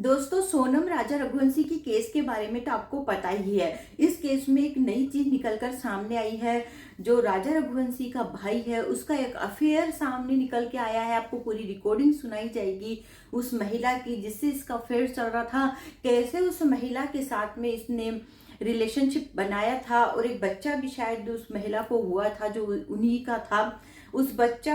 दोस्तों, सोनम राजा रघुवंशी की केस के बारे में तो आपको पता ही है। इस केस में एक नई चीज निकलकर सामने आई है। जो राजा रघुवंशी का भाई है उसका एक अफेयर सामने निकल के आया है। आपको पूरी रिकॉर्डिंग सुनाई जाएगी उस महिला की जिससे इसका अफेयर चल रहा था। कैसे उस महिला के साथ में इसने रिलेशनशिप बनाया था और एक बच्चा भी शायद उस महिला को हुआ था जो उन्हीं का था। उस बच्चा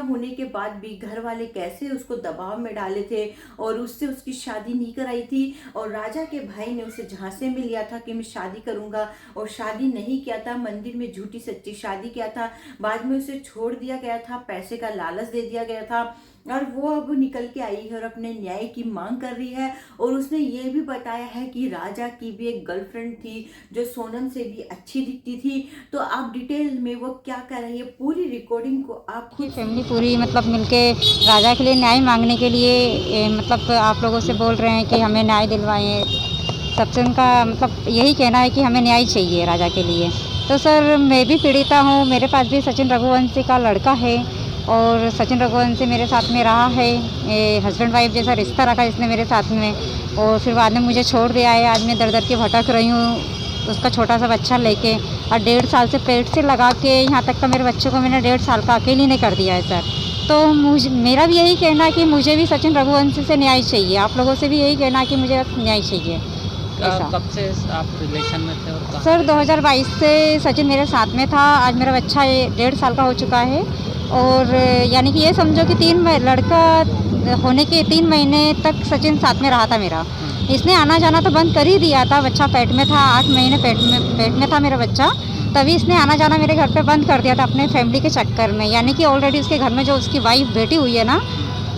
होने के बाद भी घर वाले कैसे उसको दबाव में डाले थे और उससे उसकी शादी नहीं कराई थी। और राजा के भाई ने उसे झांसे में लिया था कि मैं शादी करूंगा और शादी नहीं किया था। मंदिर में झूठी सच्ची शादी किया था। बाद में उसे छोड़ दिया गया था, पैसे का लालच दे दिया गया था और वो अब निकल के आई है और अपने न्याय की मांग कर रही है। और उसने ये भी बताया है कि राजा की भी एक गर्लफ्रेंड थी जो सोनम से भी अच्छी दिखती थी। तो आप डिटेल में वो क्या कर रही है पूरी रिकॉर्डिंग को आप खुद फैमिली पूरी मतलब मिलके राजा के लिए न्याय मांगने के लिए मतलब आप लोगों से बोल रहे हैं कि हमें न्याय दिलवाएं। सबसे उनका मतलब यही कहना है कि हमें न्याय चाहिए राजा के लिए। तो सर मैं भी पीड़िता हूँ, मेरे पास भी सचिन रघुवंशी का लड़का है और सचिन रघुवंशी मेरे साथ में रहा है। हस्बैंड वाइफ जैसा रिश्ता रखा इसने मेरे साथ में और फिर बाद में मुझे छोड़ दिया है। आज मैं दर दर के भटक रही हूँ उसका छोटा सा बच्चा लेके और 1.5 साल से पेट से लगा के यहाँ तक का मेरे बच्चे को मैंने 1.5 साल का अकेली ने कर दिया है सर। तो मेरा भी यही कहना है कि मुझे भी सचिन रघुवंशी से न्याय चाहिए। आप लोगों से भी यही कहना है कि मुझे न्याय चाहिए। कब से आप रिलेशन में थे और सर 2022 से सचिन मेरे साथ में था। आज मेरा बच्चा 1.5 साल का हो चुका है और यानी कि ये समझो कि लड़का होने के 3 महीने तक सचिन साथ में रहा था मेरा। इसने आना जाना तो बंद कर ही दिया था। बच्चा पेट में था, 8 महीने पेट में था मेरा बच्चा, तभी इसने आना जाना मेरे घर पे बंद कर दिया था अपने फैमिली के चक्कर में। यानी कि ऑलरेडी उसके घर में जो उसकी वाइफ बेटी हुई है ना,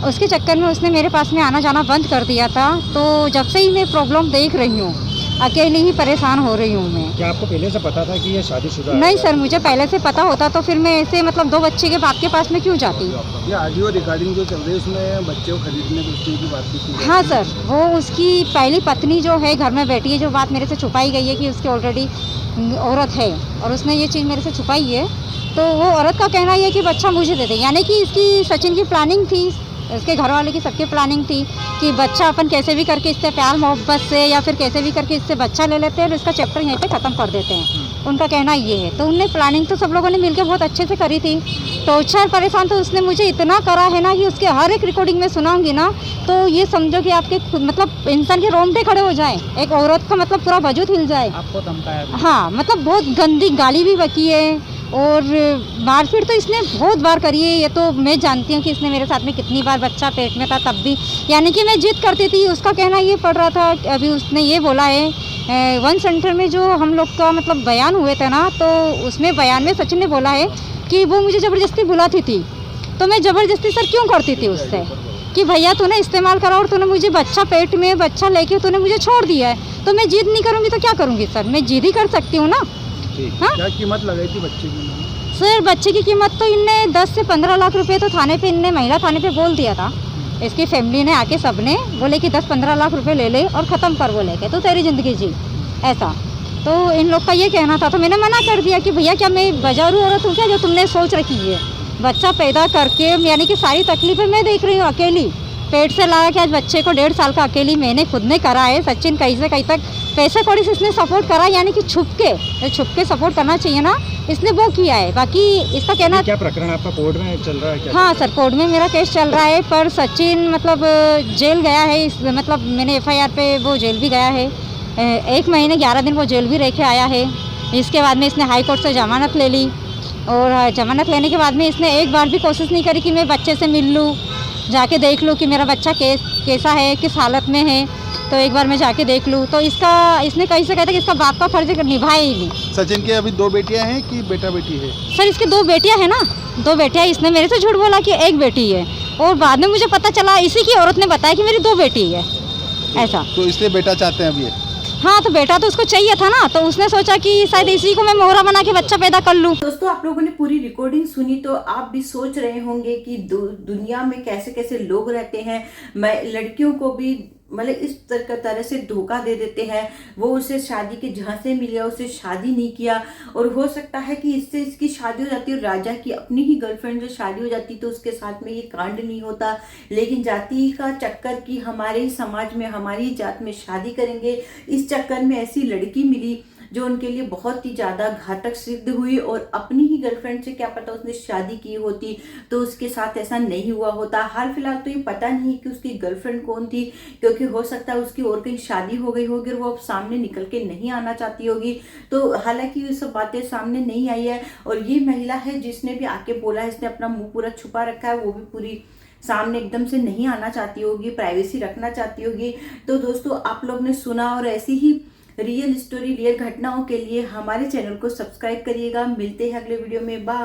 उसके चक्कर में उसने मेरे पास में आना जाना बंद कर दिया था। तो जब से ही मैं प्रॉब्लम देख रही हूँ, अकेली ही परेशान हो रही हूँ मैं। क्या आपको पहले से पता था कि ये शादीशुदा है? नहीं सर, मुझे पहले से पता होता तो फिर मैं ऐसे मतलब 2 बच्चे के बाप के पास में क्यों जाती। ये ऑडियो रिकॉर्डिंग जो चल रही है उसमें बच्चे को खरीदने की बात की। हाँ सर, वो उसकी पहली पत्नी जो है घर में बैठी है, जो बात मेरे से छुपाई गई है कि उसकी ऑलरेडी औरत है और उसने ये चीज़ मेरे से छुपाई है। तो वो औरत का कहना है कि बच्चा मुझे दे दे। यानी कि इसकी सचिन की प्लानिंग थी, इसके घर वाले की सबकी प्लानिंग थी कि बच्चा अपन कैसे भी करके इससे प्यार मोहब्बत से या फिर कैसे भी करके इससे बच्चा ले लेते हैं और इसका चैप्टर यहीं पे ख़त्म कर देते हैं। उनका कहना ये है। तो उनने प्लानिंग तो सब लोगों ने मिलकर बहुत अच्छे से करी थी। टॉर्चर परेशान तो उसने मुझे इतना करा है ना कि उसके हर एक रिकॉर्डिंग में सुनाऊंगी ना तो ये समझो कि आपके मतलब इंसान के रोंगटे खड़े हो जाए, एक औरत का मतलब पूरा वजूद हिल जाए। आपको धमकाया? हाँ, मतलब बहुत गंदी गाली भी बकी है और मारपीट तो इसने बहुत बार करी है। ये तो मैं जानती हूँ कि इसने मेरे साथ में कितनी बार, बच्चा पेट में था तब भी। यानी कि मैं जिद करती थी। उसका कहना ये पड़ रहा था, अभी उसने ये बोला है वन सेंटर में जो हम लोग का मतलब बयान हुए थे ना, तो उसमें बयान में सचिन ने बोला है कि वो मुझे ज़बरदस्ती बुलाती थी। तो मैं ज़बरदस्ती सर क्यों करती थी उससे कि भैया तूने इस्तेमाल करा और तूने मुझे बच्चा पेट में बच्चा लेके तूने मुझे छोड़ दिया है। तो मैं जिद नहीं करूँगी तो क्या करूँगी सर, मैं जिद ही कर सकती हूँ ना। हाँ? क्या कीमत लगाई थी बच्चे की? सर बच्चे की कीमत तो इनने 10 से 15 लाख रुपए तो थाने पे, इनने महिला थाने पे बोल दिया था। इसकी फैमिली ने आके सबने बोले कि 10-15 लाख रुपए ले ले और ख़त्म कर वो लेके, तो तेरी ज़िंदगी जी ऐसा। तो इन लोग का ये कहना था। तो मैंने मना कर दिया कि भैया क्या मैं बाजारू औरत हूँ क्या जो तुमने सोच रखी है। बच्चा पैदा करके यानी कि सारी तकलीफ़ें मैं देख रही हूँ अकेली। पेट से लाया कि आज बच्चे को 1.5 साल का अकेली मैंने खुद ने करा है। सचिन कहीं से कहीं तक पैसे कौड़ी से इसने सपोर्ट करा, यानी कि छुप के सपोर्ट करना चाहिए ना, इसने वो किया है। बाकी इसका कहना। क्या प्रकरण आपका कोर्ट में चल रहा है क्या? हाँ सर, कोर्ट में मेरा केस चल रहा है पर सचिन मतलब जेल गया है। मतलब मैंने FIR पे वो जेल भी गया है। 1 महीने 11 दिन वो जेल भी रह के आया है। इसके बाद में इसने हाई कोर्ट से जमानत ले ली और जमानत लेने के बाद में इसने एक बार भी कोशिश नहीं करी कि मैं बच्चे से मिल लूँ, जाके देख लूँ कि मेरा बच्चा कैसा है, किस हालत में है। तो एक बार मैं जाके देख लूँ। तो इसने कहीं से कहता कि इसका बाप का फर्ज निभाया ही नहीं। सचिन के अभी 2 बेटियां हैं कि बेटा बेटी है? सर इसकी 2 बेटियां हैं ना, 2 बेटियां। इसने मेरे से झूठ बोला कि 1 बेटी है और बाद में मुझे पता चला इसी की औरत ने बताया कि मेरी 2 बेटी है ऐसा। तो इसलिए बेटा चाहते हैं अभी? हाँ, तो बेटा तो उसको चाहिए था ना, तो उसने सोचा कि शायद इसी को मैं मोहरा बना के बच्चा पैदा कर लूँ। दोस्तों, आप लोगों ने पूरी रिकॉर्डिंग सुनी तो आप भी सोच रहे होंगे कि दुनिया में कैसे कैसे लोग रहते हैं। मैं लड़कियों को भी मतलब इस तरह से धोखा दे देते हैं। वो उसे शादी के झांसे मिल गया, उसे शादी नहीं किया, और हो सकता है कि इससे इसकी शादी हो जाती है और राजा की अपनी ही गर्लफ्रेंड से शादी हो जाती तो उसके साथ में ये कांड नहीं होता। लेकिन जाति का चक्कर की हमारे ही समाज में, हमारी जात में शादी करेंगे, इस चक्कर में ऐसी लड़की मिली जो उनके लिए बहुत ही ज़्यादा घातक सिद्ध हुई, और अपनी ही गर्लफ्रेंड से क्या पता उसने शादी की होती तो उसके साथ ऐसा नहीं हुआ होता। हाल फिलहाल तो ये पता नहीं कि उसकी गर्लफ्रेंड कौन थी, क्योंकि हो सकता है उसकी और कहीं शादी हो गई होगी और वो अब सामने निकल के नहीं आना चाहती होगी। तो हालांकि ये सब बातें सामने नहीं आई है, और ये महिला है जिसने भी आके बोला है, इसने अपना मुंह पूरा छुपा रखा है, वो भी पूरी सामने एकदम से नहीं आना चाहती होगी, प्राइवेसी रखना चाहती होगी। तो दोस्तों, आप लोग ने सुना, और ऐसी ही रियल स्टोरी, रियल घटनाओं के लिए हमारे चैनल को सब्सक्राइब करिएगा। मिलते हैं अगले वीडियो में, बाय।